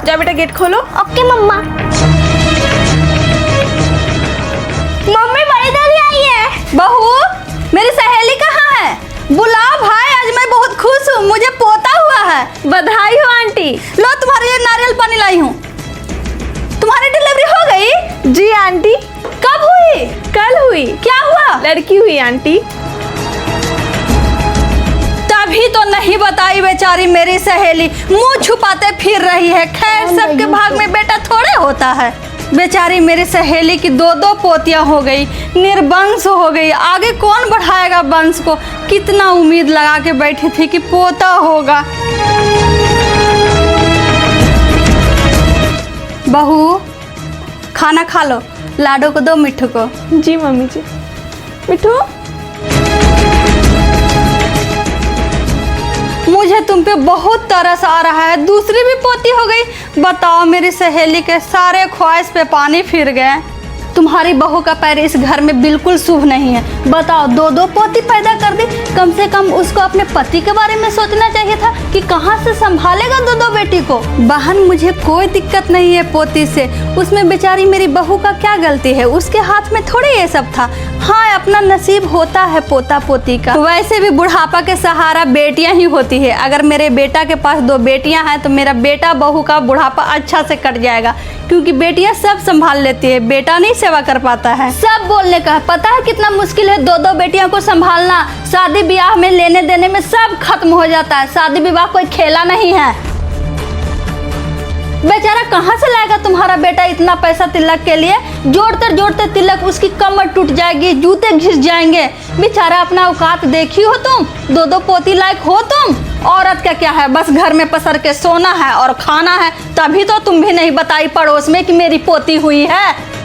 जा बेटा गेट खोलो। ओके मम्मा। मम्मी बड़ी दादी आई है। बहू मेरी सहेली कहाँ है? बुलाओ भाई, आज मैं बहुत खुश हूँ, मुझे पोता हुआ है। बधाई हो आंटी। लो तुम्हारे लिए नारियल पानी लाई हूँ। तुम्हारी डिलीवरी हो गई? जी आंटी। कब हुई? कल हुई। क्या हुआ? लड़की हुई आंटी। तभी तो नहीं बताई बेचारी मेरी सहेली, मुंह छुपाते फिर रही है। खैर सबके भाग में बेटा थोड़े होता है। बेचारी मेरी सहेली की दो दो पोतियां हो गई, निर्वंश हो गई। आगे कौन बढ़ाएगा वंश को? कितना उम्मीद लगा के बैठी थी कि पोता होगा। बहू खाना खा लो, लाडो को दो, मिठू को। जी मम्मी जी। मिठू मुझे तुम पे बहुत तरस आ रहा है, दूसरी भी पोती हो गई। बताओ मेरी सहेली के सारे ख्वाहिश पे पानी फिर गए। तुम्हारी बहू का पैर इस घर में बिल्कुल शुभ नहीं है। बताओ दो दो पोती पैदा कर दी, कम से कम उसको अपने पति के बारे में सोचना चाहिए था कि कहाँ से संभालेगा दो दो बेटी को। बहन मुझे कोई दिक्कत नहीं है पोती से, उसमें बेचारी मेरी बहू का क्या गलती है? उसके हाथ में थोड़े ये सब था। हाँ अपना नसीब होता है पोता पोती का। वैसे भी बुढ़ापा के सहारा बेटियां ही होती है। अगर मेरे बेटा के पास दो बेटियां हैं तो मेरा बेटा बहू का बुढ़ापा अच्छा से कट जाएगा, क्योंकि बेटियां सब संभाल लेती है, बेटा नहीं सेवा कर पाता है। सब बोलने का पता है कितना मुश्किल है दो दो बेटियों को संभालना। शादी ब्याह में लेने देने में सब खत्म हो जाता है। शादी विवाह कोई खेला नहीं है। बेचारा कहाँ से लाएगा तुम्हारा बेटा इतना पैसा तिलक के लिए? जोड़ते जोड़ते तिलक उसकी कमर टूट जाएगी, जूते घिस जाएंगे। बेचारा अपना औकात देखी हो तुम? दो दो पोती लायक हो तुम? औरत का क्या है, बस घर में पसर के सोना है और खाना है। तभी तो तुम भी नहीं बताई पड़ोस में कि मेरी पोती हुई है।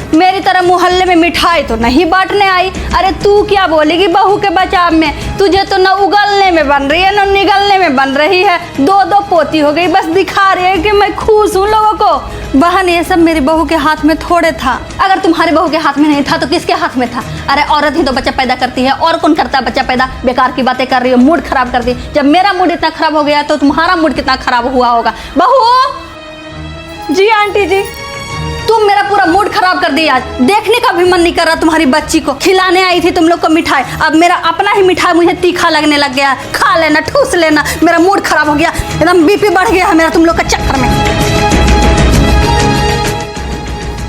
मेरी तरह मोहल्ले में मिठाई तो नहीं बांटने आई। अरे तू क्या बोलेगी बहू के बचाव में? तुझे तो न उगलने में बन रही है न निगलने में बन रही है। दो दो पोती हो गई, बस दिखा रही है कि मैं खुश हूँ लोगों को। बहन ये सब मेरी बहू के हाथ में थोड़े था। अगर तुम्हारी बहू के हाथ में नहीं था तो किसके हाथ में था? अरे औरत ही तो बच्चा पैदा करती है, और कौन करता है बच्चा पैदा? बेकार की बातें कर रही हो, मूड खराब कर दी। जब मेरा मूड इतना खराब हो गया तो तुम्हारा मूड कितना खराब हुआ होगा। बहू। जी आंटी जी। तुम मेरा पूरा मूड खराब कर दिया। आज देखने का भी मन नहीं कर रहा तुम्हारी बच्ची को। खिलाने आई थी तुम लोग को मिठाई, अब मेरा अपना ही मिठाई मुझे तीखा लगने लग गया। खा लेना, ठूस लेना। मेरा मूड खराब हो गया, एकदम बीपी बढ़ गया है मेरा तुम लोग का चक्कर में।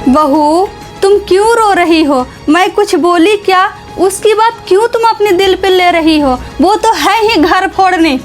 बहू तुम क्यों रो रही हो? मैं कुछ बोली क्या? उसकी बात क्यों तुम अपने दिल पे ले रही हो? वो तो है ही घर फोड़नी।